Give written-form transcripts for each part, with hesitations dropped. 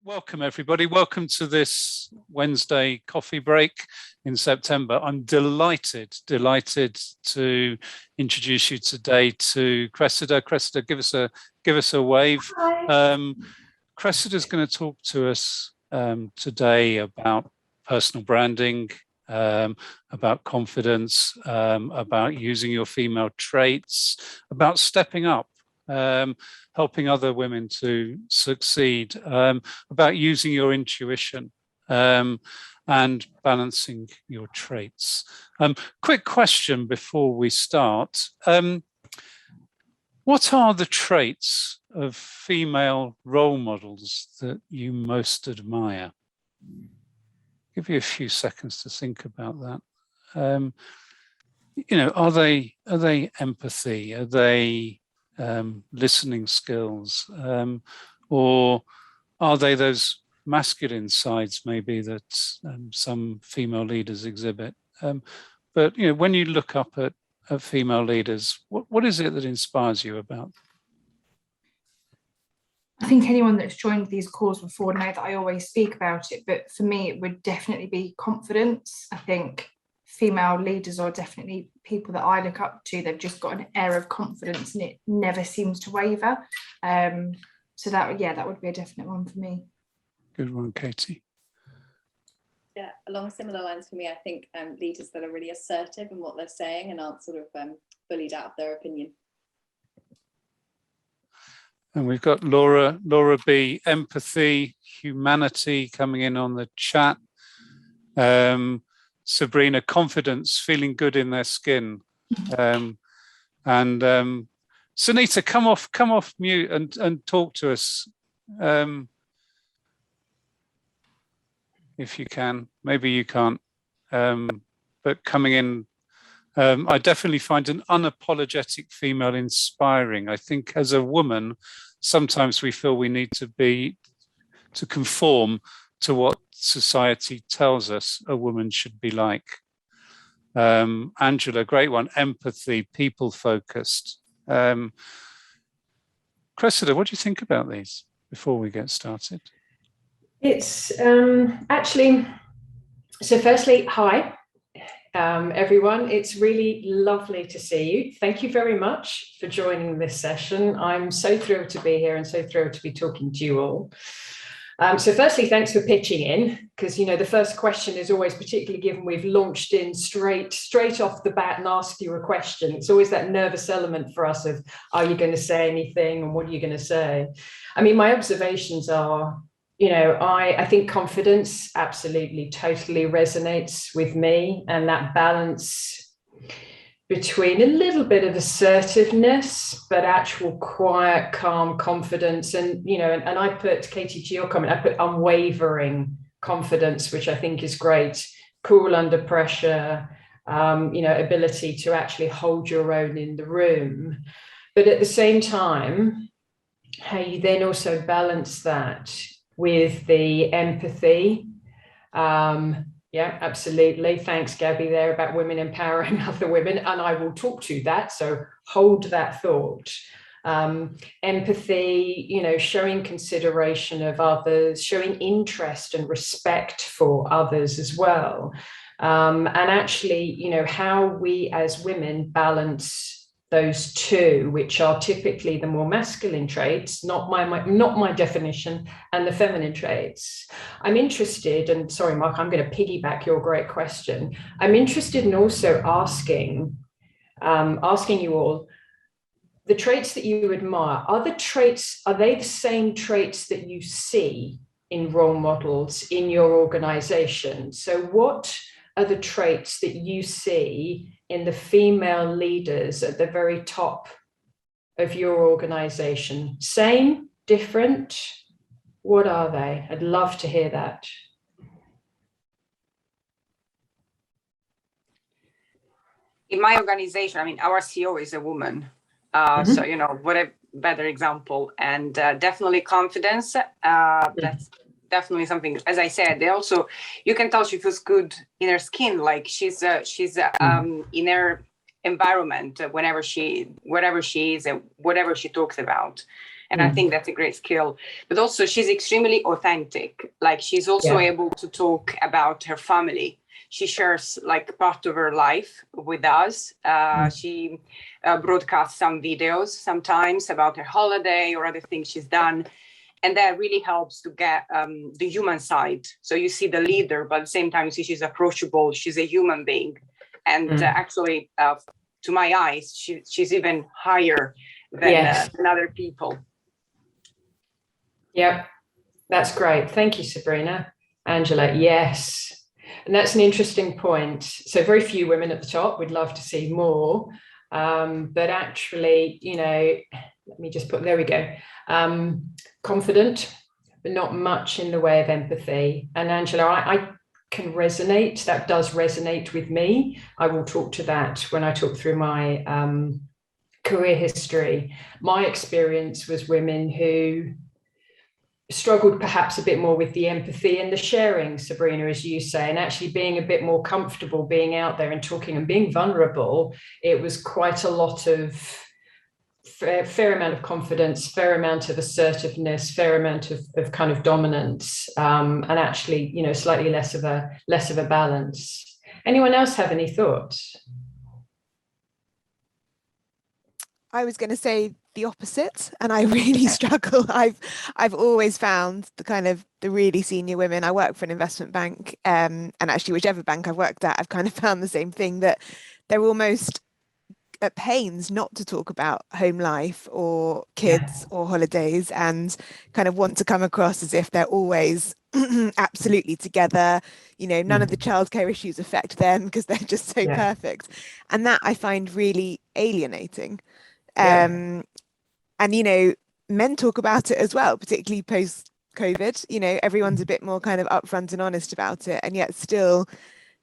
Welcome, everybody. Welcome to this Wednesday coffee break in September. I'm delighted to introduce you today to Cressida. Cressida, give us a wave. Cressida is going to talk to us today about personal branding, about confidence, about using your female traits, about stepping up. Helping other women to succeed, about using your intuition and balancing your traits. Quick question before we start. What are the traits of female role models that you most admire? Give you a few seconds to think about that. Are they empathy? Are they listening skills, or are they those masculine sides maybe that some female leaders exhibit? But when you look up at female leaders, what is it that inspires you about? I think anyone that's joined these calls before know that I always speak about it, but for me it would definitely be confidence. I think female leaders are definitely people that I look up to. They've just got an air of confidence and it never seems to waver. So that would be a definite one for me. Good one, Katie. Yeah, along similar lines for me, I think leaders that are really assertive in what they're saying and aren't sort of bullied out of their opinion. And we've got Laura B, empathy, humanity coming in on the chat. Sabrina, confidence, feeling good in their skin. And Sunita, come off mute and talk to us. If you can, maybe you can't, but coming in, I definitely find an unapologetic female inspiring. I think as a woman, sometimes we feel we need to conform to what society tells us a woman should be like. Angela, great one. Empathy, people focused. Cressida, what do you think about these before we get started? It's actually, so firstly, hi, everyone. It's really lovely to see you. Thank you very much for joining this session. I'm so thrilled to be here and so thrilled to be talking to you all. So firstly, thanks for pitching in, because the first question is always, particularly given we've launched in straight off the bat and asked you a question, it's always that nervous element for us of, are you going to say anything and what are you going to say? I mean, my observations are, I think confidence absolutely totally resonates with me, and that balance between a little bit of assertiveness, but actual quiet, calm confidence. And, and I put, Katie, to your comment, I put unwavering confidence, which I think is great, cool under pressure, ability to actually hold your own in the room. But at the same time, how you then also balance that with the empathy. Yeah, absolutely. Thanks, Gabby, there about women empowering other women. And I will talk to that. So hold that thought. Empathy, showing consideration of others, showing interest and respect for others as well. And actually, how we as women balance those two, which are typically the more masculine traits, not my definition, and the feminine traits. I'm interested, and sorry, Mark, I'm going to piggyback your great question. I'm interested in also asking you all, the traits that you admire, are they the same traits that you see in role models in your organization? So what are the traits that you see in the female leaders at the very top of your organization? Same, different? What are they? I'd love to hear that. In my organization, I mean, our CEO is a woman. So, what a better example. And definitely confidence. That's definitely something, as I said, they also, you can tell she feels good in her skin, like she's in her environment wherever she is and whatever she talks about. And I think that's a great skill. But also she's extremely authentic. Like she's also able to talk about her family. She shares like part of her life with us. She broadcasts some videos sometimes about her holiday or other things she's done. And that really helps to get the human side. So you see the leader, but at the same time, you see she's approachable. She's a human being. And actually, to my eyes, she's even higher than other people. Yep, that's great. Thank you, Sabrina. Angela, yes. And that's an interesting point. So very few women at the top. We'd love to see more. But actually, you know, let me just put, there we go. Confident, but not much in the way of empathy. And Angela, I can resonate. That does resonate with me. I will talk to that when I talk through my career history. My experience was women who struggled perhaps a bit more with the empathy and the sharing, Sabrina, as you say, and actually being a bit more comfortable being out there and talking and being vulnerable. It was quite a lot of fair amount of confidence, fair amount of assertiveness, fair amount of kind of dominance, and actually, you know, slightly less of a balance. Anyone else have any thoughts? I was going to say the opposite, and I really struggle. I've always found the really senior women. I work for an investment bank, and actually whichever bank I've worked at, I've kind of found the same thing, that they're almost at pains not to talk about home life or kids or holidays, and kind of want to come across as if they're always absolutely together. You know, none of the childcare issues affect them because they're just so perfect. And that I find really alienating. And, you know, men talk about it as well, particularly post-COVID. You know, everyone's a bit more kind of upfront and honest about it. And yet still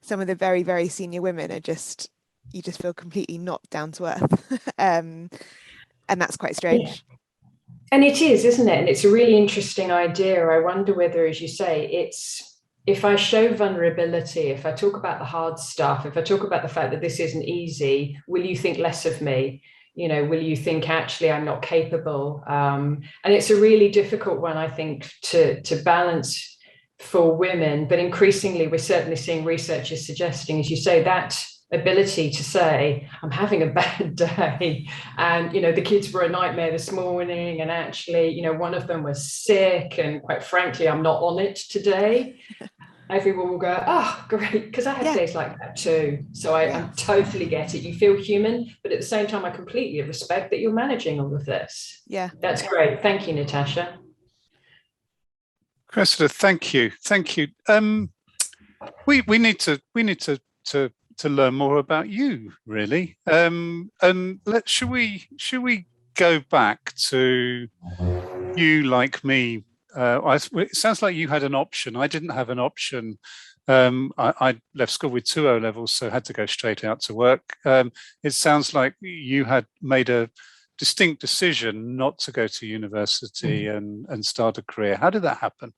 some of the very, very senior women are just, you just feel completely not down to earth. And that's quite strange. Yeah. And it is, isn't it? And it's a really interesting idea. I wonder whether, as you say, it's, if I show vulnerability, if I talk about the hard stuff, if I talk about the fact that this isn't easy, will you think less of me? You know, will you think actually I'm not capable? And it's a really difficult one, I think, to balance for women. But increasingly, we're certainly seeing researchers suggesting, as you say, that ability to say, I'm having a bad day, and, you know, the kids were a nightmare this morning, and actually, you know, one of them was sick, and quite frankly, I'm not on it today. Everyone will go, oh, great, because I have days like that too. So I totally get it. You feel human, but at the same time, I completely respect that you're managing all of this. Yeah. That's great. Thank you, Natasha. Cressida, thank you. We need to learn more about you, really. And should we go back to you, like me? It sounds like you had an option. I didn't have an option. I left school with 2 O levels, so had to go straight out to work. It sounds like you had made a distinct decision not to go to university and start a career. How did that happen?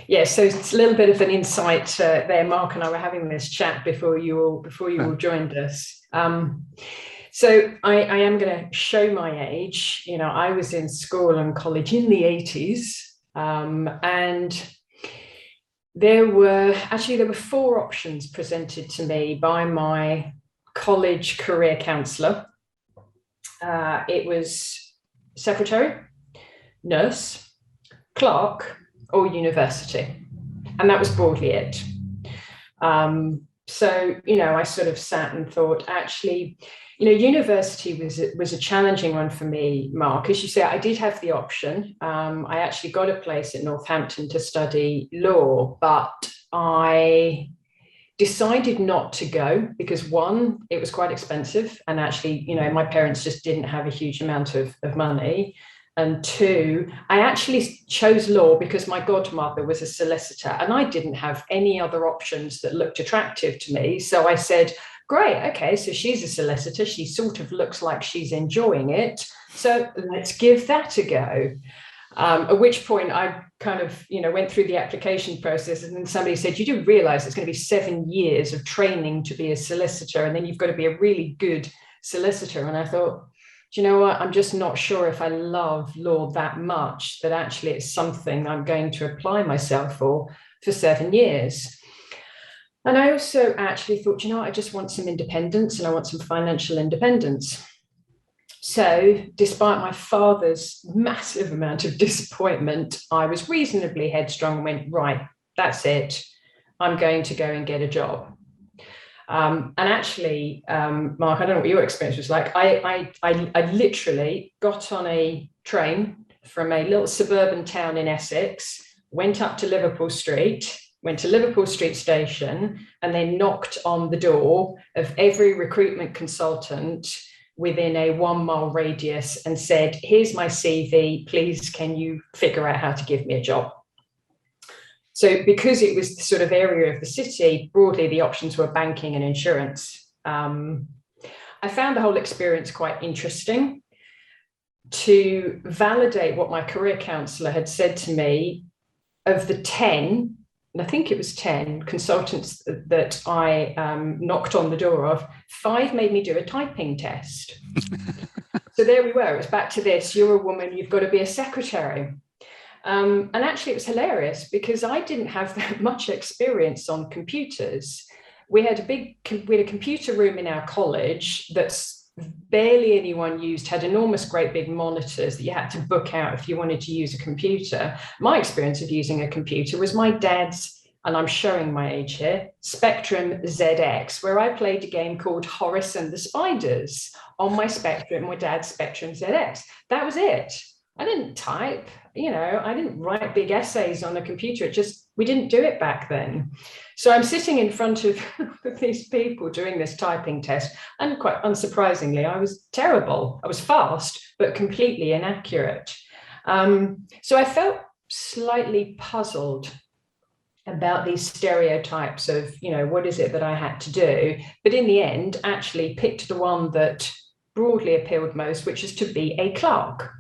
Yeah, so it's a little bit of an insight there. Mark and I were having this chat before you all joined us. So I am going to show my age. You know, I was in school and college in the 80s, and there were 4 options presented to me by my college career counsellor. It was secretary, nurse, clerk, or university, and that was broadly it. So, you know, I sort of sat and thought, actually, you know, university was a challenging one for me, Mark. As you say, I did have the option. I actually got a place at Northampton to study law, but I decided not to go because, one, it was quite expensive, and actually, you know, my parents just didn't have a huge amount of money. And 2, I actually chose law because my godmother was a solicitor and I didn't have any other options that looked attractive to me. So I said, great, okay, so she's a solicitor. She sort of looks like she's enjoying it. So let's give that a go. At which point I kind of, you know, went through the application process, and then somebody said, you do realize it's going to be 7 years of training to be a solicitor, and then you've got to be a really good solicitor. And I thought, do you know what, I'm just not sure if I love law that much, that actually it's something I'm going to apply myself for 7 years. And I also actually thought, you know what, I just want some independence, and I want some financial independence. So despite my father's massive amount of disappointment, I was reasonably headstrong and went, right, that's it. I'm going to go and get a job. And actually, Mark, I don't know what your experience was like. I literally got on a train from a little suburban town in Essex, went up to Liverpool Street, went to Liverpool Street Station, and then knocked on the door of every recruitment consultant within a 1 mile radius and said, here's my CV, please, can you figure out how to give me a job? So because it was the sort of area of the city, broadly the options were banking and insurance. I found the whole experience quite interesting. To validate what my career counsellor had said to me, of the 10, and I think it was 10 consultants that I knocked on the door of, 5 made me do a typing test. So there we were. It was back to this, you're a woman, you've got to be a secretary. And actually it was hilarious because I didn't have that much experience on computers. We had a computer room in our college that's barely anyone used, had enormous, great big monitors that you had to book out if you wanted to use a computer. My experience of using a computer was my dad's, and I'm showing my age here, Spectrum ZX, where I played a game called Horace and the Spiders on my Spectrum, my dad's Spectrum ZX. That was it. I didn't type, I didn't write big essays on the computer. We didn't do it back then. So I'm sitting in front of these people doing this typing test, and quite unsurprisingly, I was terrible. I was fast, but completely inaccurate. So I felt slightly puzzled about these stereotypes of, what is it that I had to do? But in the end, actually picked the one that broadly appealed most, which is to be a clerk.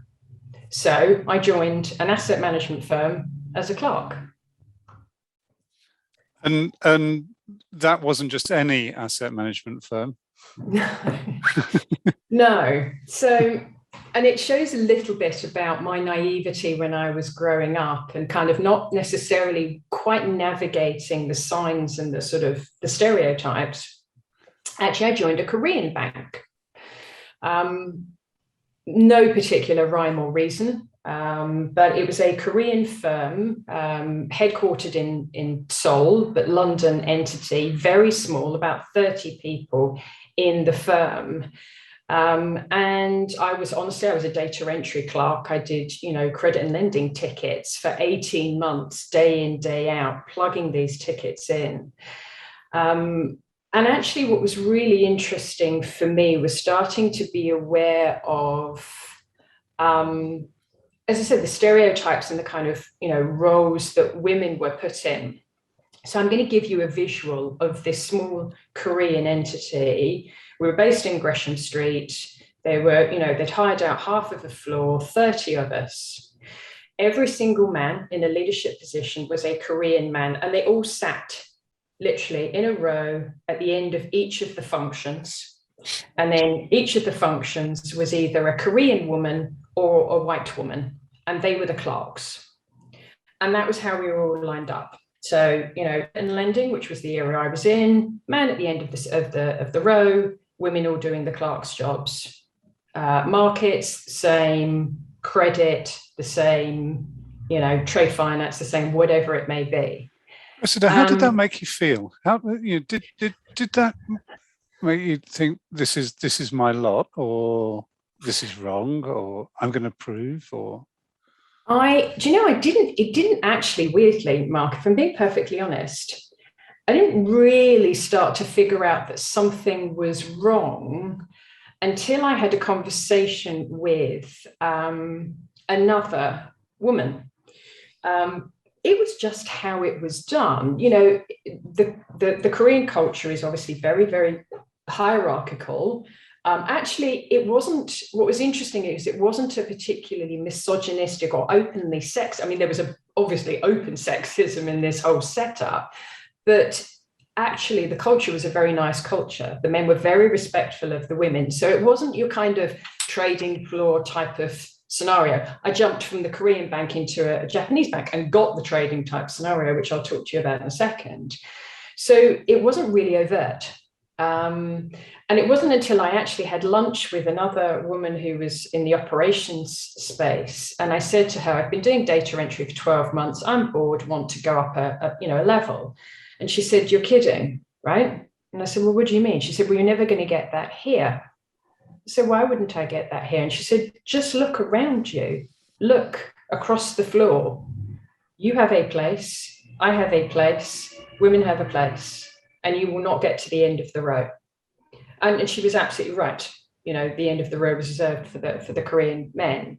So I joined an asset management firm as a clerk. And that wasn't just any asset management firm. No. So, and it shows a little bit about my naivety when I was growing up and kind of not necessarily quite navigating the signs and the sort of the stereotypes. Actually, I joined a Korean bank. No particular rhyme or reason, but it was a Korean firm headquartered in Seoul, but London entity, very small, about 30 people in the firm. And I was a data entry clerk. I did, credit and lending tickets for 18 months, day in, day out, plugging these tickets in. And actually what was really interesting for me was starting to be aware of, as I said, the stereotypes and the kind of, roles that women were put in. So I'm going to give you a visual of this small Korean entity. We were based in Gresham Street. They were, they'd hired out half of the floor, 30 of us. Every single man in a leadership position was a Korean man, and they all sat literally in a row at the end of each of the functions. And then each of the functions was either a Korean woman or a white woman, and they were the clerks. And that was how we were all lined up. So, in lending, which was the area I was in, man at the end of the row, women all doing the clerks' jobs. Markets, same. Credit, the same. Trade finance, the same. Whatever it may be. So how did that make you feel? How did that make you think this is my lot, or this is wrong, or I'm going to prove, or? It didn't actually, weirdly, Mark, if I'm being perfectly honest, I didn't really start to figure out that something was wrong until I had a conversation with another woman. It was just how it was done. The Korean culture is obviously very, very hierarchical. Actually, it wasn't, what was interesting is it wasn't a particularly misogynistic or openly sexist. I mean, there was obviously open sexism in this whole setup, but actually the culture was a very nice culture. The men were very respectful of the women. So it wasn't your kind of trading floor type of scenario. I jumped from the Korean bank into a Japanese bank and got the trading type scenario, which I'll talk to you about in a second. So it wasn't really overt. And it wasn't until I actually had lunch with another woman who was in the operations space. And I said to her, I've been doing data entry for 12 months. I'm bored, want to go up a level. And she said, you're kidding, right? And I said, well, what do you mean? She said, well, you're never going to get that here. So why wouldn't I get that here? And she said, just look around you. Look across the floor. You have a place. I have a place. Women have a place. And you will not get to the end of the row. And she was absolutely right. The end of the row was reserved for the Korean men.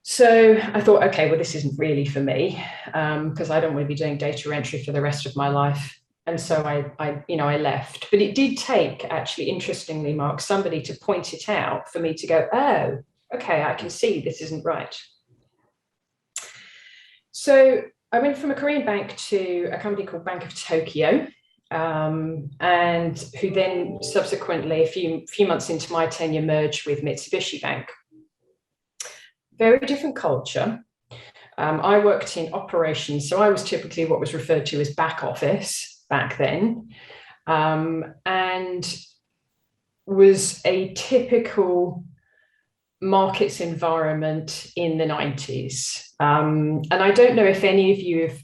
So I thought, okay, well, this isn't really for me, because I don't want to be doing data entry for the rest of my life. And so I left. But it did take, actually, interestingly, Mark, somebody to point it out for me to go, oh, okay, I can see this isn't right. So I went from a Korean bank to a company called Bank of Tokyo, and who then subsequently, a few months into my tenure, merged with Mitsubishi Bank. Very different culture. I worked in operations, so I was typically what was referred to as back office back then, and was a typical markets environment in the 90s. And I don't know if any of you have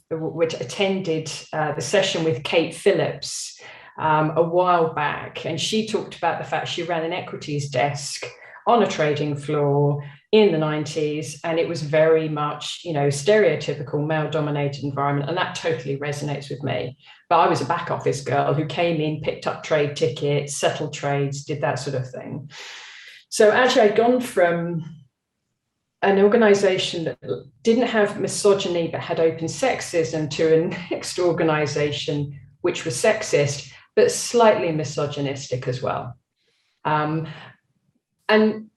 attended the session with Kate Phillips a while back, and she talked about the fact she ran an equities desk on a trading floor in the 90s, and it was very much, stereotypical male-dominated environment, and that totally resonates with me. But I was a back office girl who came in, picked up trade tickets, settled trades, did that sort of thing. So actually, I'd gone from an organization that didn't have misogyny but had open sexism to a next organization which was sexist but slightly misogynistic as well. And,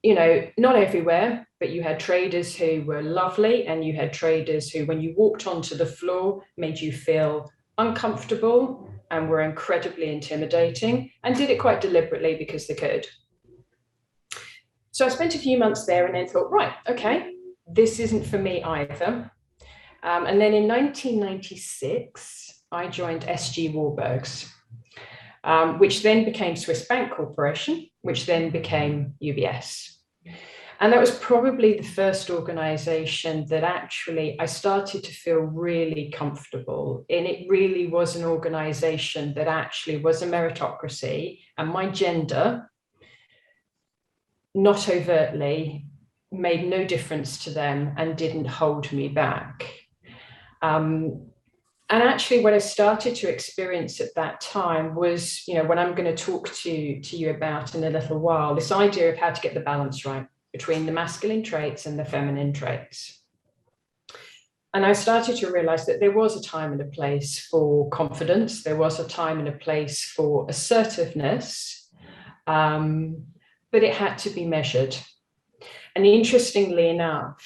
not everywhere, but you had traders who were lovely, and you had traders who, when you walked onto the floor, made you feel uncomfortable and were incredibly intimidating, and did it quite deliberately because they could. So I spent a few months there and then thought, right, okay, this isn't for me either. And then in 1996, I joined SG Warburgs, which then became Swiss Bank Corporation, which then became UBS. And that was probably the first organization that actually I started to feel really comfortable in. It really was an organization that actually was a meritocracy, and my gender, not overtly, made no difference to them and didn't hold me back. And actually what I started to experience at that time was, what I'm going to talk to you about in a little while, this idea of how to get the balance right between the masculine traits and the feminine traits. And I started to realize that there was a time and a place for confidence. There was a time and a place for assertiveness, but it had to be measured. And interestingly enough,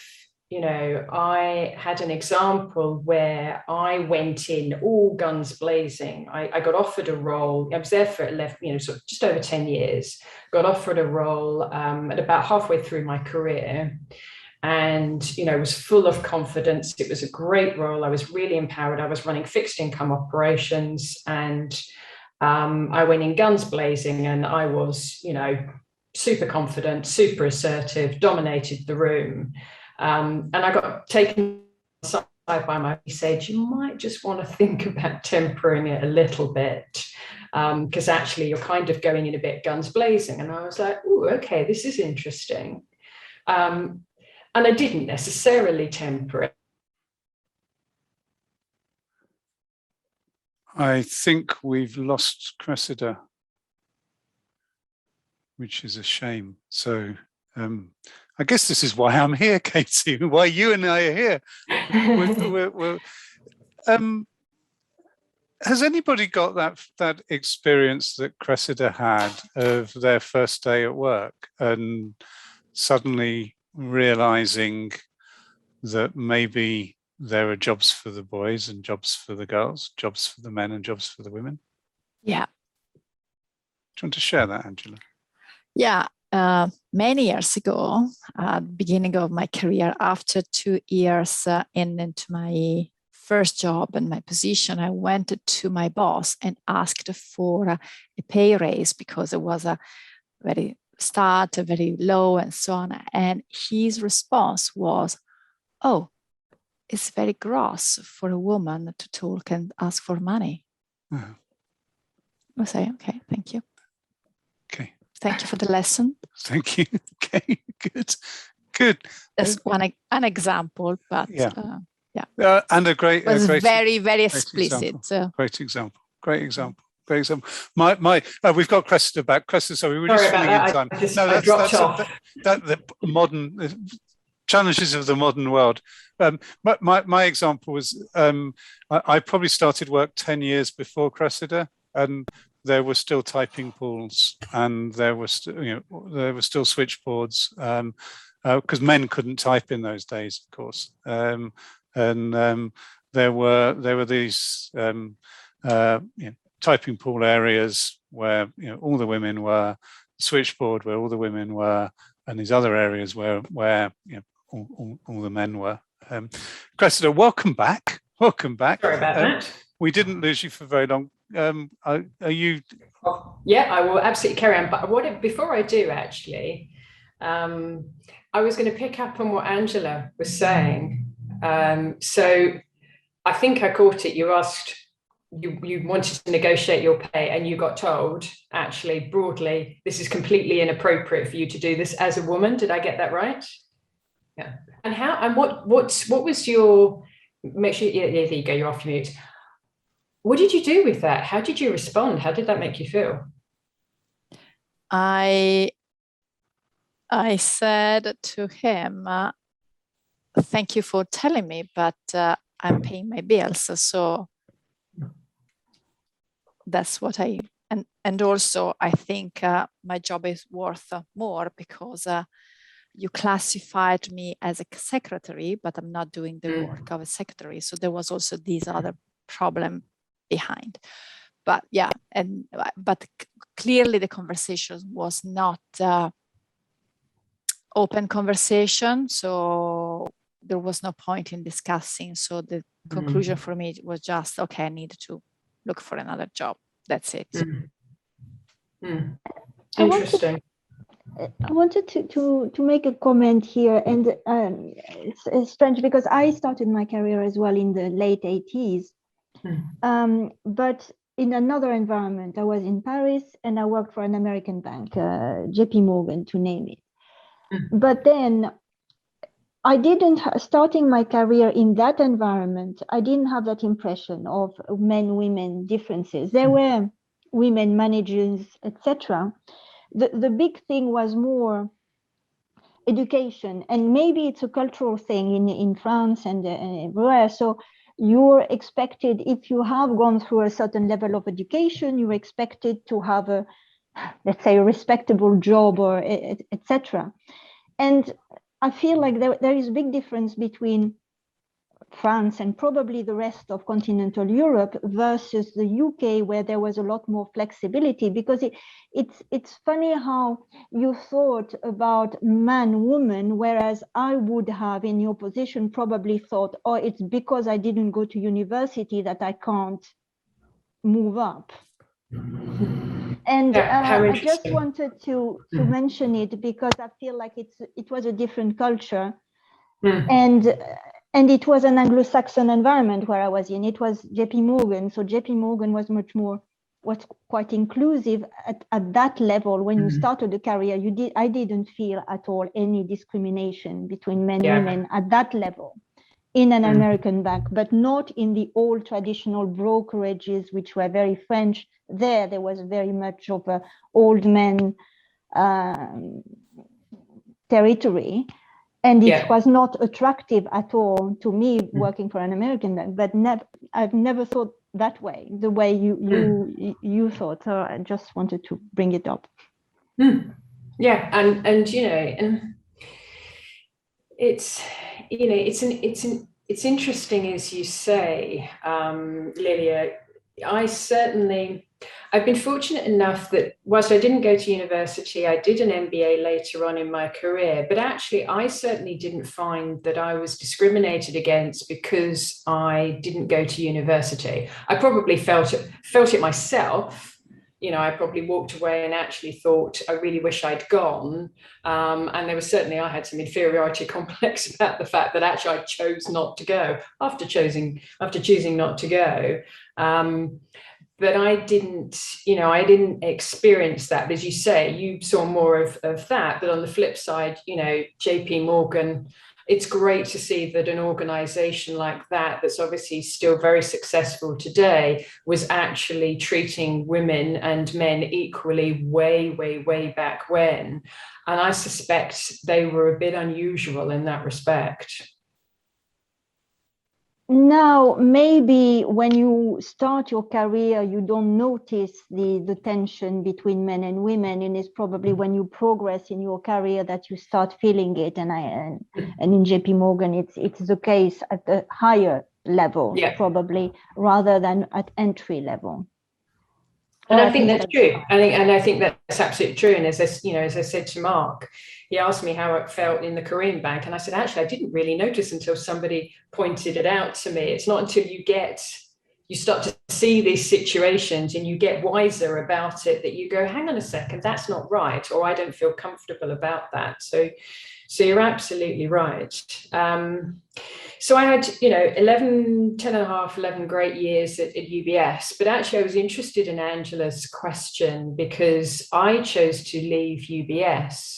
I had an example where I went in all guns blazing. I got offered a role. I was there for 11, sort of just over 10 years, got offered a role at about halfway through my career, and, was full of confidence. It was a great role. I was really empowered. I was running fixed income operations, and I went in guns blazing, and I was, super confident, super assertive, dominated the room. And I got taken aside by he said, you might just want to think about tempering it a little bit, because actually you're kind of going in a bit guns blazing. And I was like, oh, okay, this is interesting. And I didn't necessarily temper it. I think we've lost Cressida, which is a shame. So I guess this is why I'm here, Katie, why you and I are here. Has anybody got that experience that Cressida had of their first day at work and suddenly realizing that maybe there are jobs for the boys and jobs for the girls, jobs for the men and jobs for the women? Yeah. Do you want to share that, Angela? Yeah, many years ago, beginning of my career, after 2 years into my first job and my position, I went to my boss and asked for a pay raise because it was a very low and so on. And his response was, "Oh, it's very gross for a woman to talk and ask for money." I say, "Okay, thank you. Okay. Thank you for the lesson." Thank you. Okay, good. That's an example, but and a great, was great, very great explicit. Example. Great example. We've got Cressida back. Cressida, sorry, we're just running in time. I dropped off. The modern challenges of the modern world. My example was I probably started work 10 years before Cressida, and there were still typing pools, and there were still switchboards, because men couldn't type in those days, of course. There were these typing pool areas where all the women were, the switchboard where all the women were, and these other areas where all the men were. Cressida, welcome back. Sorry about that. We didn't lose you for very long. Are you? Yeah, I will absolutely carry on. But before I do, actually, I was going to pick up on what Angela was saying. So I think I caught it. You asked, you wanted to negotiate your pay, and you got told, actually, broadly, this is completely inappropriate for you to do this as a woman. Did I get that right? Yeah. And what was your? Make sure. Yeah, there you go. You're off mute. What did you do with that? How did you respond? How did that make you feel? I said to him, "Thank you for telling me, but I'm paying my bills, so that's what I." And also, I think my job is worth more because you classified me as a secretary, but I'm not doing the work of a secretary. So there was also this other problem behind. But but clearly the conversation was not open conversation, so there was no point in discussing. So the conclusion for me was just, okay, I need to look for another job. That's it. Interesting. I wanted to make a comment here, and it's strange because I started my career as well in the late 80s, but in another environment. I was in Paris and I worked for an American bank, JP Morgan, to name it. But then I didn't, starting my career in that environment, I didn't have that impression of men-women differences. There were women managers, etc. The big thing was more education, and maybe it's a cultural thing in France and everywhere. So you're expected, if you have gone through a certain level of education, you're expected to have a, let's say, a respectable job or etc. And I feel like there is a big difference between France and probably the rest of continental Europe versus the UK, where there was a lot more flexibility, because it's funny how you thought about man, woman, whereas I would have in your position probably thought, oh, it's because I didn't go to university that I can't move up. And I just wanted to mention it because I feel like it was a different culture. And it was an Anglo-Saxon environment where I was in. It was JP Morgan. So JP Morgan was was quite inclusive at that level. When you started a career, I didn't feel at all any discrimination between men and women at that level in an American bank, but not in the old traditional brokerages, which were very French. There was very much of a old men territory. And it was not attractive at all to me working for an American bank, but I've never thought that way, the way you thought. So I just wanted to bring it up. Yeah, and and it's it's interesting, as you say, Lilia. I've been fortunate enough that whilst I didn't go to university, I did an MBA later on in my career, but actually I certainly didn't find that I was discriminated against because I didn't go to university. I probably felt it myself. I probably walked away and actually thought, I really wish I'd gone. And there was certainly, I had some inferiority complex about the fact that actually I chose not to go after choosing not to go. But I didn't experience that. As you say, you saw more of that. But on the flip side, JP Morgan, it's great to see that an organization like that, that's obviously still very successful today, was actually treating women and men equally way, way, way back when. And I suspect they were a bit unusual in that respect. Now, maybe when you start your career, you don't notice the tension between men and women, and it's probably when you progress in your career that you start feeling it. And in JP Morgan, it's the case at the higher level, probably, rather than at entry level. And I think that's true. I think that's absolutely true. And as I said to Mark, he asked me how it felt in the Korean bank. And I said, actually, I didn't really notice until somebody pointed it out to me. It's not until you start to see these situations and you get wiser about it that you go, hang on a second, that's not right. Or I don't feel comfortable about that. So you're absolutely right. So I had, 11 great years at UBS, but actually I was interested in Angela's question because I chose to leave UBS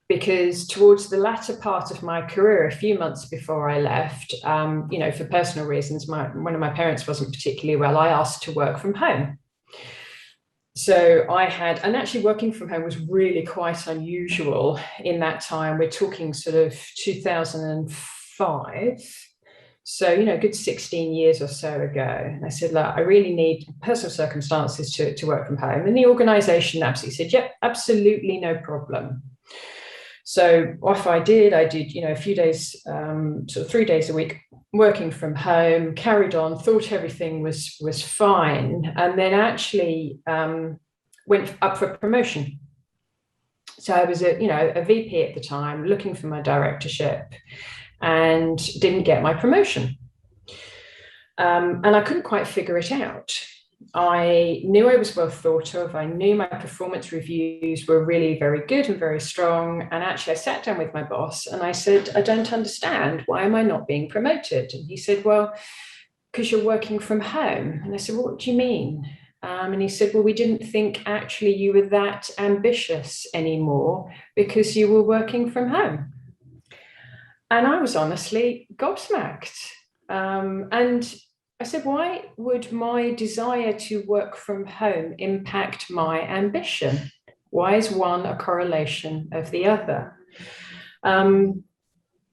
because towards the latter part of my career, a few months before I left, for personal reasons, one of my parents wasn't particularly well, I asked to work from home. So and actually working from home was really quite unusual in that time. We're talking sort of 2005. So, good 16 years or so ago. And I said, look, I really need personal circumstances to work from home. And the organization absolutely said, yep, absolutely no problem. So off I did, a few days, sort of 3 days a week, working from home, carried on, thought everything was fine, and then actually went up for promotion. So I was a VP at the time, looking for my directorship, and didn't get my promotion. And I couldn't quite figure it out. I knew I was well thought of. I knew my performance reviews were really very good and very strong. And actually, I sat down with my boss and I said, I don't understand. Why am I not being promoted? And he said, well, because you're working from home. And I said, well, what do you mean? And he said, well, we didn't think actually you were that ambitious anymore because you were working from home. And I was honestly gobsmacked. And I said, why would my desire to work from home impact my ambition? Why is one a correlation of the other? And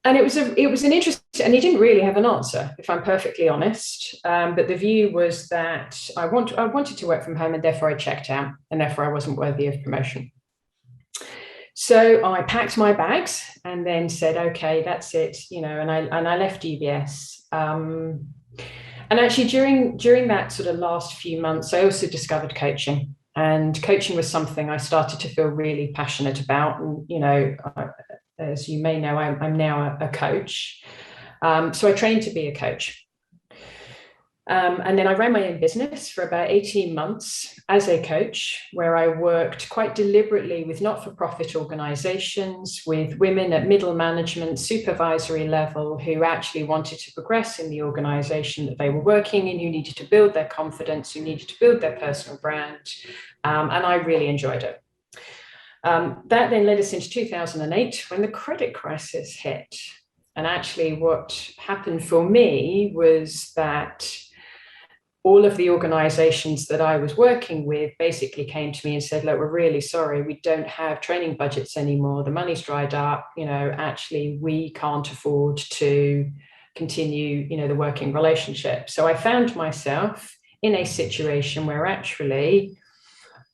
it was an interesting, and he didn't really have an answer, if I'm perfectly honest. But the view was that I wanted to work from home, and therefore I checked out, and therefore I wasn't worthy of promotion. So I packed my bags and then said, okay, that's it, and I left UBS. And actually during that sort of last few months, I also discovered coaching, and coaching was something I started to feel really passionate about. And, as you may know, I'm now a coach. So I trained to be a coach. And then I ran my own business for about 18 months as a coach, where I worked quite deliberately with not-for-profit organizations, with women at middle management, supervisory level, who actually wanted to progress in the organization that they were working in, who needed to build their confidence, who needed to build their personal brand. And I really enjoyed it. That then led us into 2008 when the credit crisis hit. And actually what happened for me was that all of the organizations that I was working with basically came to me and said, look, we're really sorry, we don't have training budgets anymore. The money's dried up. Actually, we can't afford to continue, the working relationship. So I found myself in a situation where actually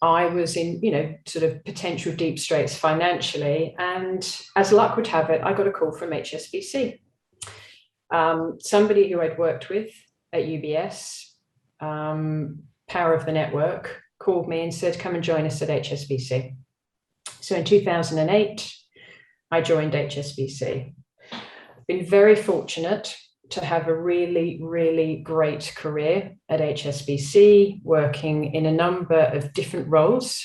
I was in, sort of potential deep straits financially. And as luck would have it, I got a call from HSBC. Somebody who I'd worked with at UBS power of the network, called me and said, come and join us at HSBC. So in 2008, I joined HSBC. Been very fortunate to have a really, really great career at HSBC, working in a number of different roles,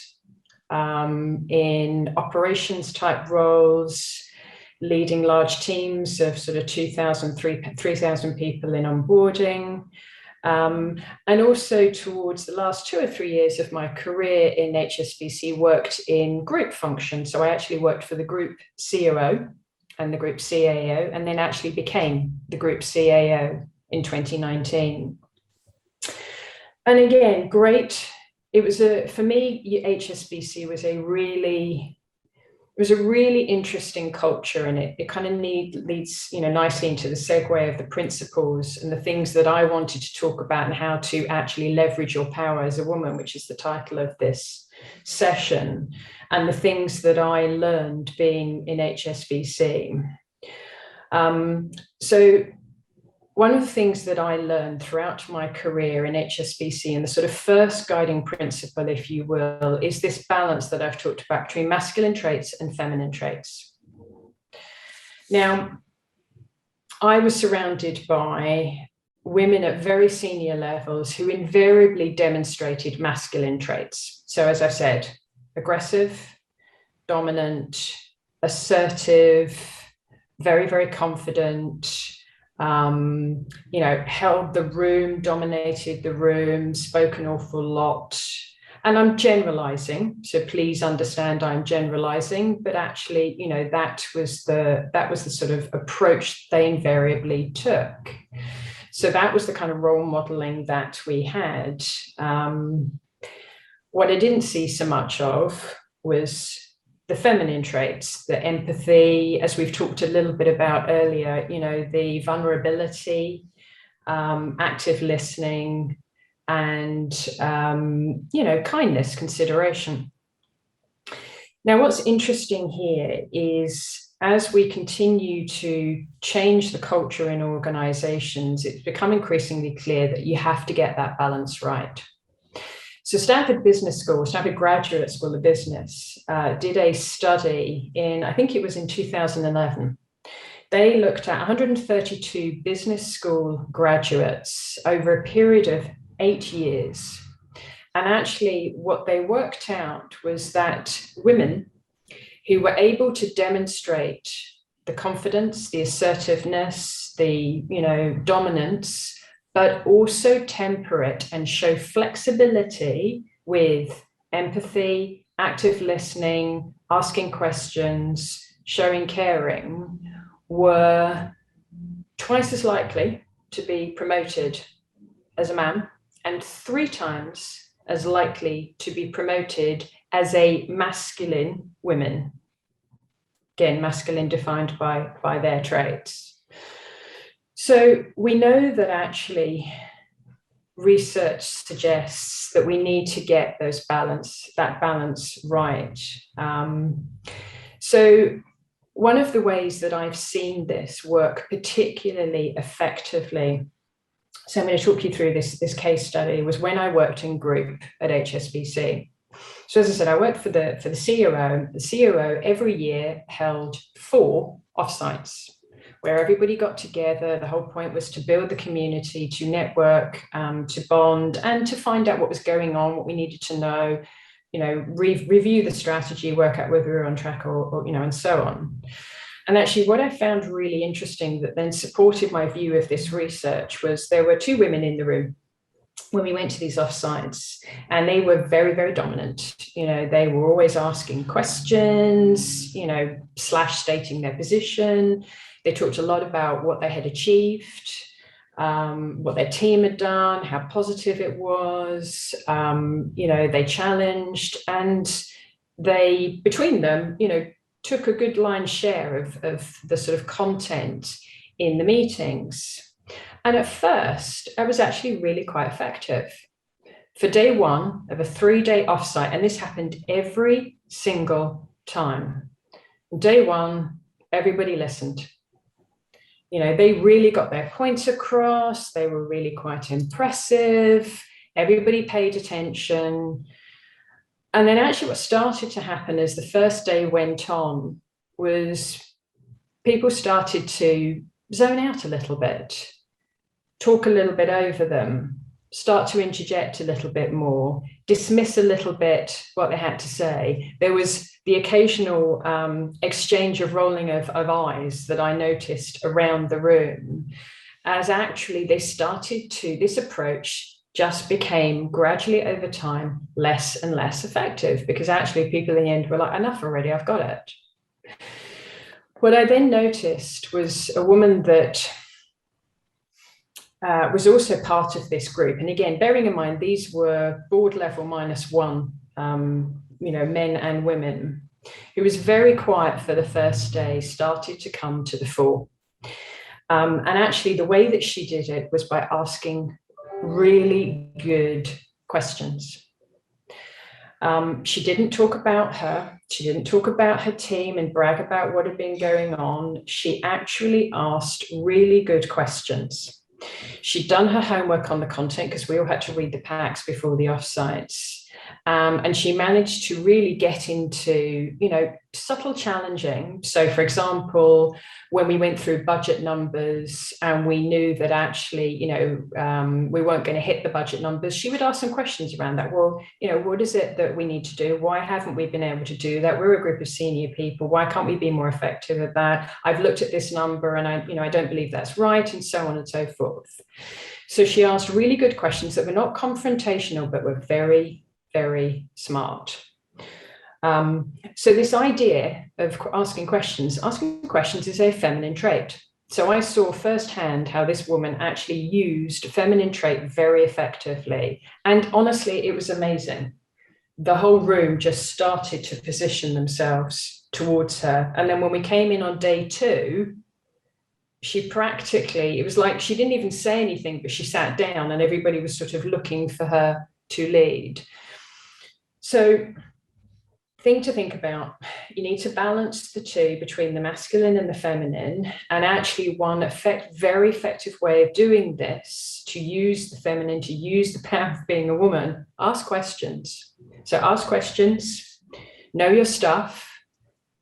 in operations type roles, leading large teams of sort of 2,000, 3,000 people in onboarding. And also towards the last 2 or 3 years of my career in HSBC, worked in group function. So I actually worked for the Group COO and the Group CAO, and then actually became the Group CAO in 2019. And again, great. It was for me, HSBC was a really interesting culture, and it kind of leads nicely into the segue of the principles and the things that I wanted to talk about, and how to actually leverage your power as a woman, which is the title of this session, and the things that I learned being in HSBC. So one of the things that I learned throughout my career in HSBC, and the sort of first guiding principle, if you will, is this balance that I've talked about between masculine traits and feminine traits. Now, I was surrounded by women at very senior levels who invariably demonstrated masculine traits. So as I've said, aggressive, dominant, assertive, very, very confident, held the room, dominated the room, spoke an awful lot. And I'm generalizing, so please understand I'm generalizing, but actually, that was the sort of approach they invariably took. So that was the kind of role modeling that we had. What I didn't see so much of was the feminine traits, the empathy, as we've talked a little bit about earlier, the vulnerability, active listening, and, kindness, consideration. Now, what's interesting here is, as we continue to change the culture in organizations, it's become increasingly clear that you have to get that balance right. So Stanford Graduate School of Business, did a study in, I think it was in 2011. They looked at 132 business school graduates over a period of 8 years. And actually what they worked out was that women who were able to demonstrate the confidence, the assertiveness, the dominance, but also temper it and show flexibility with empathy, active listening, asking questions, showing caring, were twice as likely to be promoted as a man and 3 times as likely to be promoted as a masculine woman. Again, masculine defined by their traits. So we know that actually research suggests that we need to get that balance right. So one of the ways that I've seen this work particularly effectively, so I'm going to talk you through this case study, was when I worked in group at HSBC. So as I said, I worked for the COO. The COO every year held 4 offsites where everybody got together. The whole point was to build the community, to network, to bond, and to find out what was going on, what we needed to know, review the strategy, work out whether we were on track or and so on. And actually what I found really interesting that then supported my view of this research was there were 2 women in the room when we went to these offsites, and they were very, very dominant. They were always asking questions, / stating their position. They talked a lot about what they had achieved, what their team had done, how positive it was. They challenged, and they, between them, took a good lion's share of the sort of content in the meetings. And at first, I was actually really quite effective. For day 1 of a 3-day offsite, and this happened every single time. Day 1, everybody listened. They really got their points across. They were really quite impressive. Everybody paid attention. And then actually what started to happen as the first day went on was people started to zone out a little bit, talk a little bit over them, start to interject a little bit more, dismiss a little bit what they had to say. There was the occasional exchange of rolling of eyes that I noticed around the room, as actually they started to, this approach just became gradually over time less and less effective, because actually people in the end were like, enough already, I've got it. What I then noticed was a woman that was also part of this group. And again, bearing in mind, these were board level -1, men and women, who was very quiet for the first day, started to come to the fore. And actually the way that she did it was by asking really good questions. She didn't talk about her. She didn't talk about her team and brag about what had been going on. She actually asked really good questions. She'd done her homework on the content, because we all had to read the packs before the offsites. And she managed to really get into, subtle challenging. So, for example, when we went through budget numbers and we knew that actually, we weren't going to hit the budget numbers, she would ask some questions around that. Well, what is it that we need to do? Why haven't we been able to do that? We're a group of senior people. Why can't we be more effective at that? I've looked at this number and I don't believe that's right, and so on and so forth. So she asked really good questions that were not confrontational, but were very, very smart. So this idea of asking questions is a feminine trait. So I saw firsthand how this woman actually used feminine trait very effectively. And honestly, it was amazing. The whole room just started to position themselves towards her. And then when we came in on day 2, she practically, it was like she didn't even say anything, but she sat down and everybody was sort of looking for her to lead. So thing to think about, you need to balance the two between the masculine and the feminine, and actually one very effective way of doing this, to use the feminine, to use the power of being a woman, ask questions. So ask questions, know your stuff,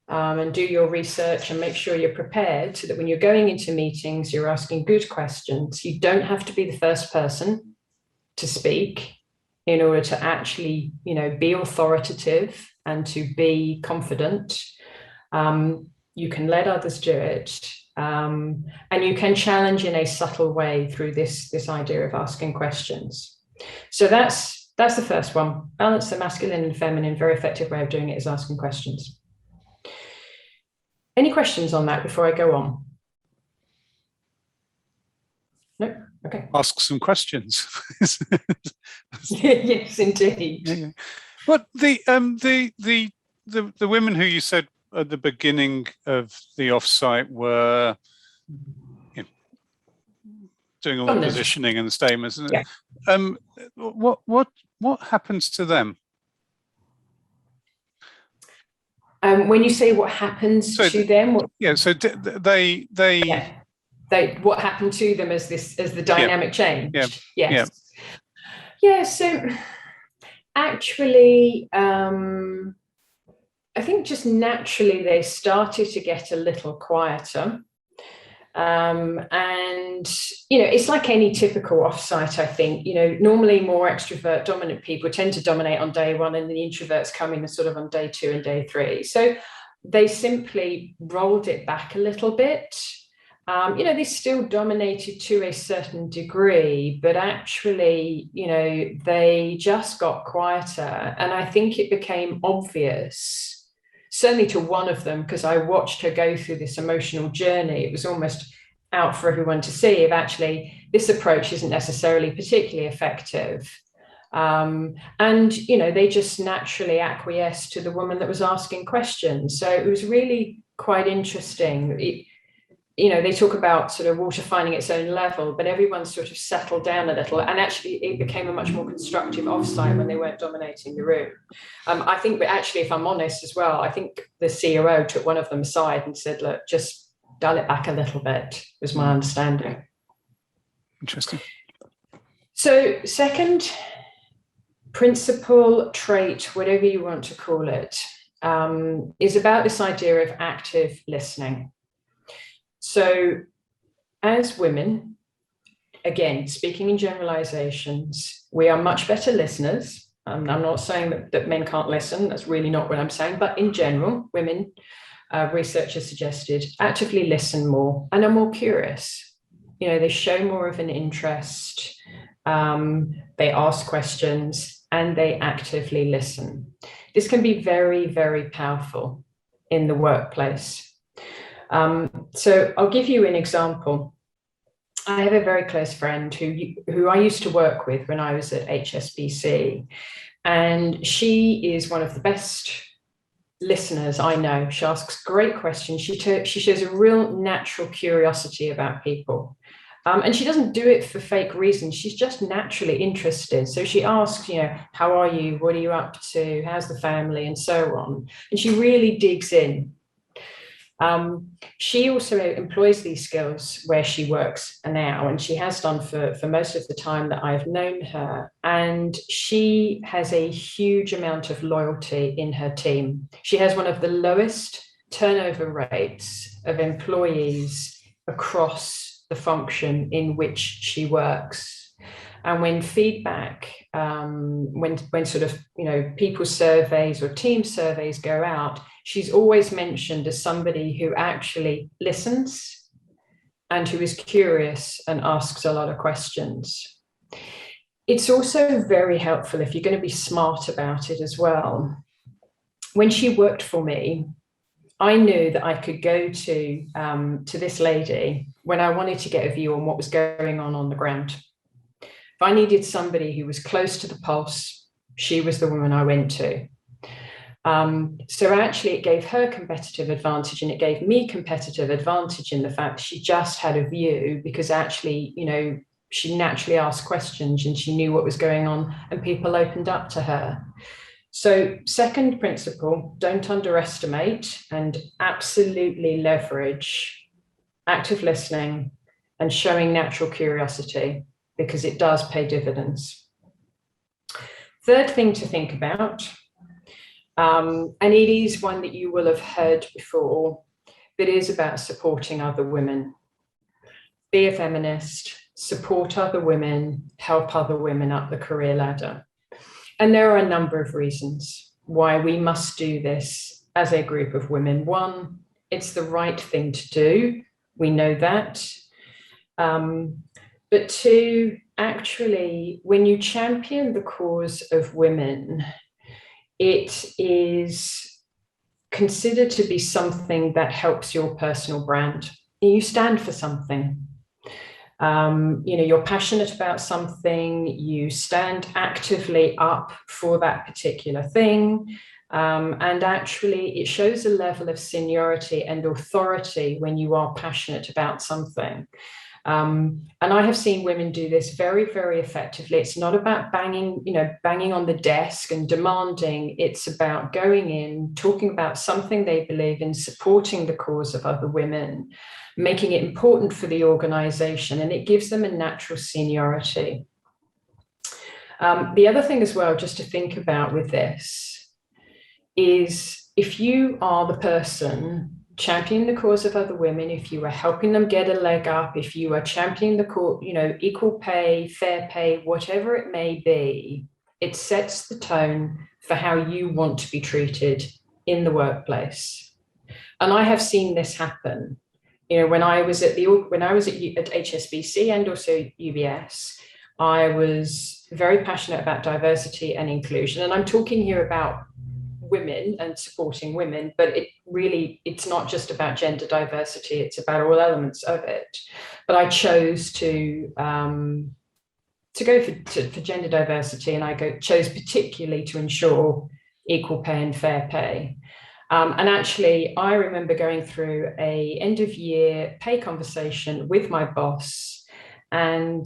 and do your research and make sure you're prepared, so that when you're going into meetings, you're asking good questions. You don't have to be the first person to speak in order to actually, be authoritative and to be confident. You can let others do it. And you can challenge in a subtle way through this idea of asking questions. So that's the first one. Balance the masculine and feminine. Very effective way of doing it is asking questions. Any questions on that before I go on? No? Okay. Ask some questions. Yes, indeed. Yeah. What the women who you said at the beginning of the offsite were doing all the positioning and the statements. Yeah. What happens to them? When you say what happens to them, so they what happened to them as the dynamic change? Yeah. So actually, I think just naturally they started to get a little quieter. And, it's like any typical offsite, I think, normally more extrovert dominant people tend to dominate on day 1, and the introverts come in sort of on day 2 and day 3. So they simply rolled it back a little bit. They still dominated to a certain degree, but actually, they just got quieter. And I think it became obvious, certainly to one of them, because I watched her go through this emotional journey. It was almost out for everyone to see if actually this approach isn't necessarily particularly effective. And, they just naturally acquiesced to the woman that was asking questions. So it was really quite interesting. They talk about sort of water finding its own level, but everyone sort of settled down a little, and actually it became a much more constructive offsite when they weren't dominating the room. I think, but actually, if I'm honest as well, I think the COO took one of them aside and said, look, just dial it back a little bit, was my understanding. Interesting. So second principle, trait, whatever you want to call it, is about this idea of active listening. So as women, again, speaking in generalizations, we are much better listeners. I'm not saying that men can't listen. That's really not what I'm saying. But in general, women, research has suggested, actively listen more and are more curious. You know, they show more of an interest. They ask questions and they actively listen. This can be very, very powerful in the workplace. So I'll give you an example. I have a very close friend who I used to work with when I was at HSBC, and she is one of the best listeners I know. She asks great questions. She shows a real natural curiosity about people. And she doesn't do it for fake reasons. She's just naturally interested. So she asks, you know, how are you? What are you up to? How's the family? And so on. And she really digs in. She also employs these skills where she works now, and she has done for most of the time that I've known her. And she has a huge amount of loyalty in her team. She has one of the lowest turnover rates of employees across the function in which she works. And when feedback, when sort of, you know, people surveys or team surveys go out, she's always mentioned as somebody who actually listens and who is curious and asks a lot of questions. It's also very helpful if you're going to be smart about it as well. When she worked for me, I knew that I could go to this lady when I wanted to get a view on what was going on the ground. If I needed somebody who was close to the pulse, she was the woman I went to. So actually it gave her competitive advantage, and it gave me competitive advantage in the fact she just had a view, because actually, you know, she naturally asked questions and she knew what was going on and people opened up to her. So second principle, don't underestimate and absolutely leverage active listening and showing natural curiosity, because it does pay dividends. Third thing to think about, and it is one that you will have heard before, but is about supporting other women. Be a feminist, support other women, help other women up the career ladder. And there are a number of reasons why we must do this as a group of women. One, it's the right thing to do. We know that. But two, actually, when you champion the cause of women, it is considered to be something that helps your personal brand. You stand for something. You know, you're passionate about something, you stand actively up for that particular thing. And actually, it shows a level of seniority and authority when you are passionate about something. And I have seen women do this very, very effectively. It's not about banging on the desk and demanding. It's about going in, talking about something they believe in, supporting the cause of other women, making it important for the organization, and it gives them a natural seniority. The other thing as well, just to think about with this, is if you are the person championing the cause of other women, if you are helping them get a leg up, if you are championing the equal pay, fair pay, whatever it may be, it sets the tone for how you want to be treated in the workplace. And I have seen this happen. You know, when I was at HSBC and also UBS, I was very passionate about diversity and inclusion. And I'm talking here about women and supporting women, but it's not just about gender diversity, it's about all elements of it. But I chose to go for gender diversity, and chose particularly to ensure equal pay and fair pay. And actually, I remember going through a end of year pay conversation with my boss, and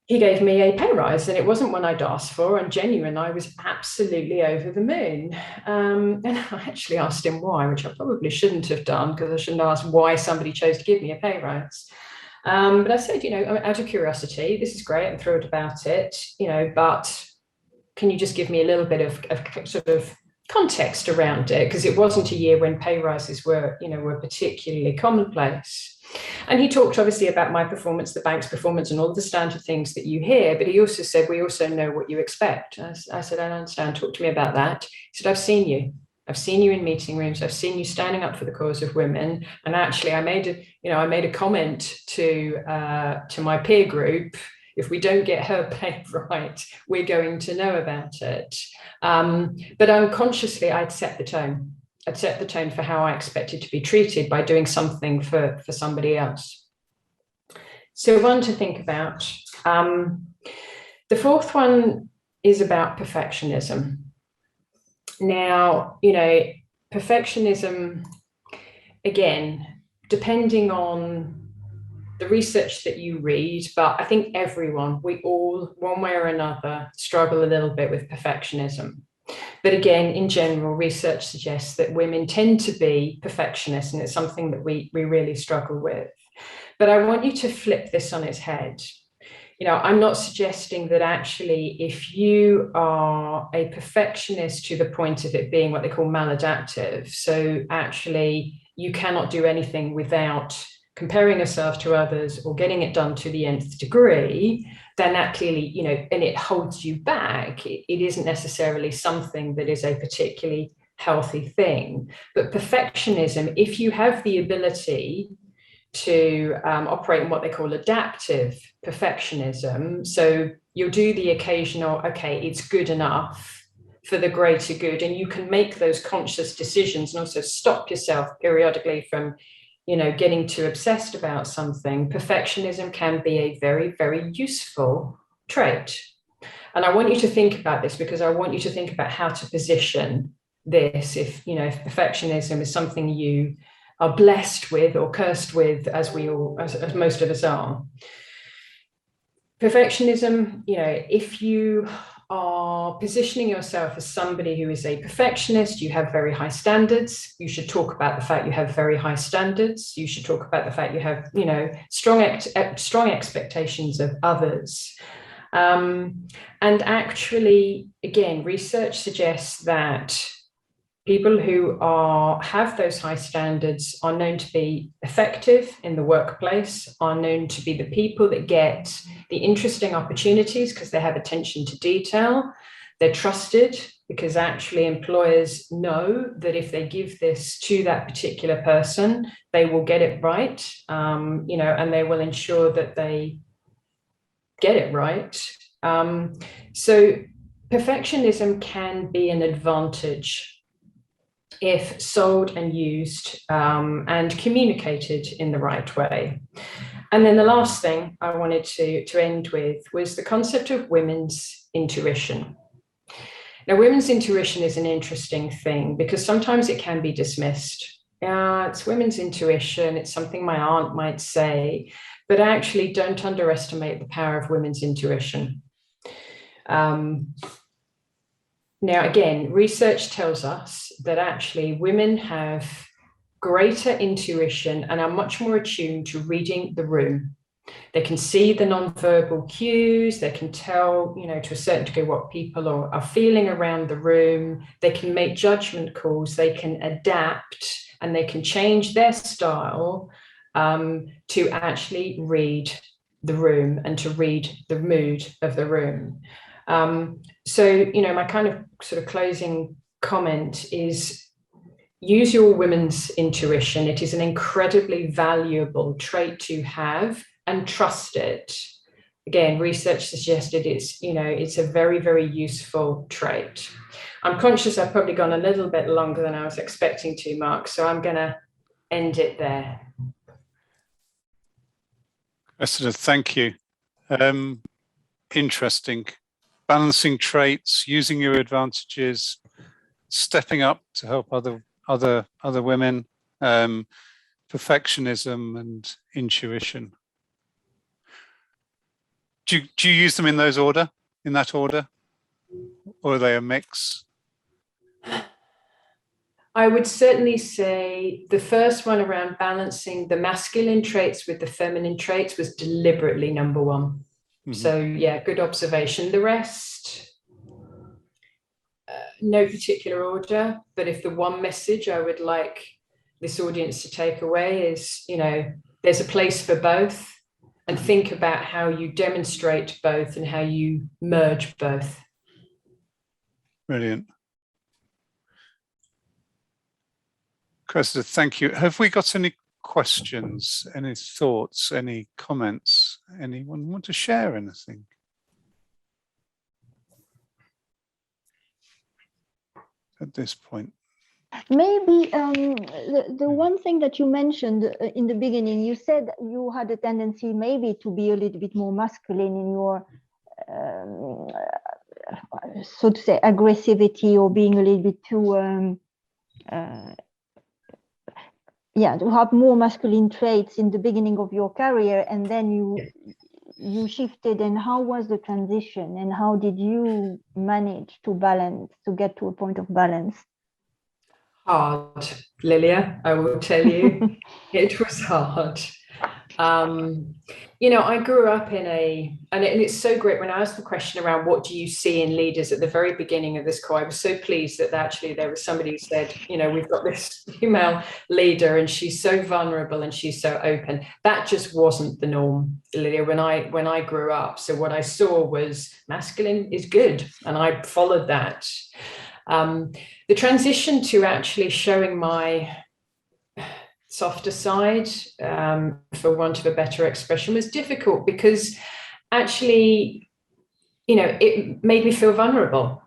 he gave me a pay rise, and it wasn't one I'd asked for, and genuine. I was absolutely over the moon. And I actually asked him why, which I probably shouldn't have done, because I shouldn't ask why somebody chose to give me a pay rise. But I said, out of curiosity, this is great, I'm thrilled about it, but can you just give me a little bit of sort of context around it? Because it wasn't a year when pay rises were particularly commonplace. And he talked obviously about my performance, the bank's performance, and all the standard things that you hear. But he also said, we also know what you expect. I said, I don't understand. Talk to me about that. He said, I've seen you. I've seen you in meeting rooms. I've seen you standing up for the cause of women. And actually, I made a comment to my peer group. If we don't get her pay right, we're going to know about it. But unconsciously, I'd set the tone. I'd set the tone for how I expected to be treated by doing something for somebody else. So one to think about. The fourth one is about perfectionism. Now, perfectionism, again, depending on the research that you read, but I think we all, one way or another, struggle a little bit with perfectionism. But again, in general, research suggests that women tend to be perfectionists, and it's something that we really struggle with. But I want you to flip this on its head. I'm not suggesting that actually if you are a perfectionist to the point of it being what they call maladaptive, so actually you cannot do anything without comparing yourself to others or getting it done to the nth degree, then that clearly, and it holds you back. It isn't necessarily something that is a particularly healthy thing. But perfectionism, if you have the ability to operate in what they call adaptive perfectionism, so you'll do the occasional, okay, it's good enough for the greater good, and you can make those conscious decisions and also stop yourself periodically from getting too obsessed about something. Perfectionism can be a very, very useful trait. And I want you to think about this, because I want you to think about how to position this if perfectionism is something you are blessed with or cursed with, as most of us are. Perfectionism, if you are positioning yourself as somebody who is a perfectionist, you have very high standards, you should talk about the fact you have very high standards. You should talk about the fact you have, strong expectations of others. And actually, again, research suggests that people who have those high standards are known to be effective in the workplace, are known to be the people that get the interesting opportunities because they have attention to detail. They're trusted because actually employers know that if they give this to that particular person, they will get it right, and they will ensure that they get it right. So perfectionism can be an advantage if sold and used and communicated in the right way. And then the last thing I wanted to end with was the concept of women's intuition. Now, women's intuition is an interesting thing because sometimes it can be dismissed. It's women's intuition, it's something my aunt might say, but actually don't underestimate the power of women's intuition. Now, again, research tells us that actually women have greater intuition and are much more attuned to reading the room. They can see the nonverbal cues, they can tell, to a certain degree what people are feeling around the room, they can make judgment calls, they can adapt, and they can change their style to actually read the room and to read the mood of the room. So, my kind of sort of closing comment is use your women's intuition. It is an incredibly valuable trait to have, and trust it. Again, research suggested it's a very, very useful trait. I'm conscious I've probably gone a little bit longer than I was expecting to, Mark, so I'm going to end it there. Cressida, thank you. Interesting. Balancing traits, using your advantages, stepping up to help other women, perfectionism and intuition. Do you use them in that order, or are they a mix? I would certainly say the first one around balancing the masculine traits with the feminine traits was deliberately number one. Mm-hmm. So yeah, good observation. The rest, no particular order, but if the one message I would like this audience to take away is, there's a place for both, and think about how you demonstrate both and how you merge both. Brilliant. Cressida, thank you. Have we got any questions, any thoughts, any comments? Anyone want to share anything? At this point? Maybe the one thing that you mentioned in the beginning, you said you had a tendency maybe to be a little bit more masculine in your, so to say, aggressivity, or being a little bit too, to have more masculine traits in the beginning of your career, and then you shifted. And how was the transition, and how did you manage to get to a point of balance? Hard, Lilia, I will tell you. It was hard. I grew up in and it's so great when I asked the question around what do you see in leaders at the very beginning of this call. I was so pleased that actually there was somebody who said, we've got this female leader and she's so vulnerable and she's so open. That just wasn't the norm, Lilia, when I grew up. So what I saw was masculine is good, and I followed that. The transition to actually showing my softer side, for want of a better expression, was difficult, because actually, it made me feel vulnerable.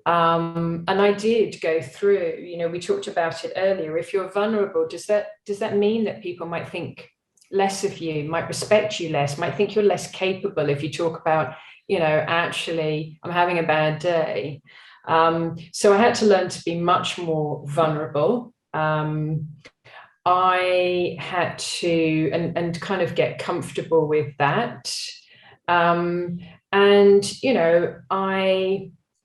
And I did go through, we talked about it earlier. If you're vulnerable, does that mean that people might think less of you, might respect you less, might think you're less capable if you talk about, actually, I'm having a bad day. So I had to learn to be much more vulnerable. I had to and kind of get comfortable with that. I,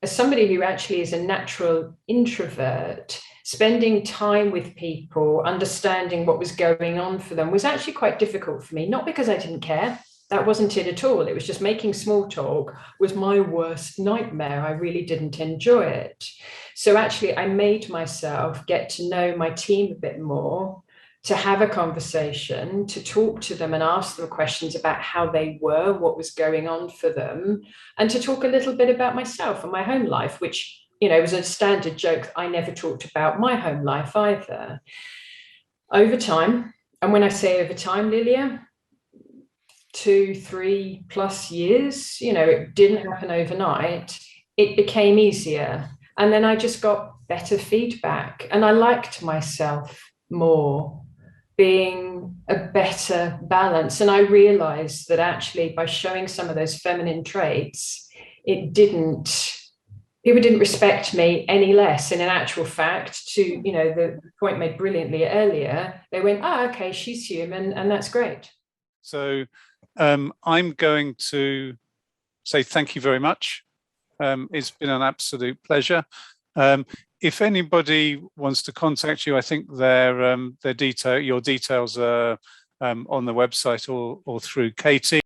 as somebody who actually is a natural introvert, spending time with people, understanding what was going on for them was actually quite difficult for me. Not because I didn't care. That wasn't it at all. It was just making small talk was my worst nightmare. I really didn't enjoy it. So actually, I made myself get to know my team a bit more, to have a conversation, to talk to them and ask them questions about how they were, what was going on for them, and to talk a little bit about myself and my home life, which, was a standard joke. I never talked about my home life either. Over time, and when I say over time, Lilia, 2-3+ years, it didn't happen overnight. It became easier. And then I just got better feedback, and I liked myself more, being a better balance. And I realized that actually by showing some of those feminine traits, people didn't respect me any less. And in actual fact, to, the point made brilliantly earlier, they went, okay, she's human, and that's great. So I'm going to say thank you very much. It's been an absolute pleasure. If anybody wants to contact you, I think your details are on the website or through Katie.